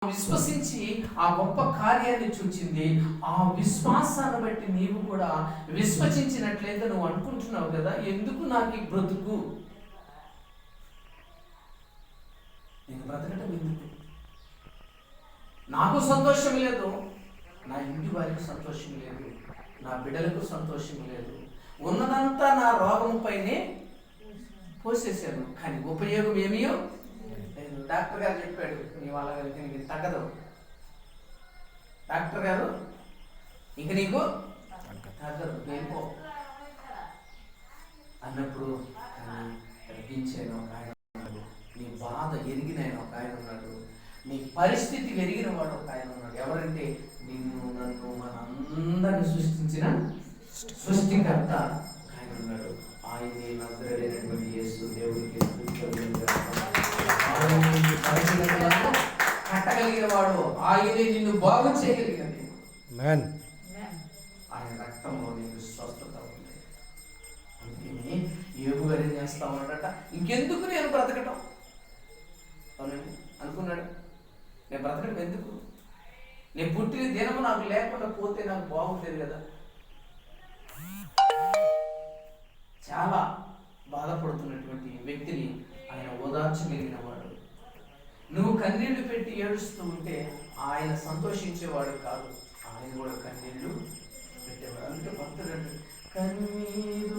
విశ్వసించి ఆ గొప్ప కార్యాన్ని చూచింది. ఆ విశ్వాసాన్ని బట్టి నీవు కూడా విశ్వసించినట్లయితే నువ్వు అనుకుంటున్నావు కదా, ఎందుకు నాకు ఈ బ్రతుకు, నేను బ్రతకటం ఎందుకు, నాకు సంతోషం లేదు, నా ఇంటి వారికి సంతోషం లేదు, నా బిడ్డలకు సంతోషం లేదు, ఉన్నదంతా నా రోగం పైనే పోసేసాను, కానీ ఉపయోగం ఏమీయో లేదు. డాక్టర్ గారు చెప్పాడు, నీ వాళ్ళ నీకు తగ్గదు, డాక్టర్ గారు ఇంక నీకు తగ్గదు, నేను అన్నప్పుడు తగ్గించాను ఒక ఆయన ఉన్నాడు, నీ బాధ ఎరిగిన ఆయన ఒక ఆయన ఉన్నాడు, నీ పరిస్థితి ఎరిగిన వాడు ఒక ఆయన ఉన్నాడు. ఎవరంటే నిన్ను నన్ను మనందరిని సృష్టించిన సృష్టికర్త ఒక ఆయన ఉన్నాడు. ఆయనే నజరేయుడైనటువంటి యేసు. దేవుడికి కట్టగలిగిన వాడు ఆయనే, నిన్ను బాగు చేయగలిగినది. ఆయన రక్తంలో నీకు స్వస్థత ఉంది. అందుకని యోబు గారు ఏం చేస్తా ఉన్నాడట, ఇంకెందుకు నేను బ్రతకటం అనుకున్నాడు. నేను బ్రతకడం ఎందుకు, నేను పుట్టిన దినము నాకు లేకుండా పోతే నాకు బాగుండేది కదా. చాలా బాధపడుతున్నటువంటి వ్యక్తిని ఆయన ఓదార్చగలిగిన వాడు. నువ్వు కన్నీళ్లు పెట్టి ఏడుస్తూ ఉంటే ఆయన సంతోషించేవాడు కాదు, ఆయన కూడా కన్నీళ్లు పెట్టేవాడు. అంటే భక్తుడు అంటే కన్నీరు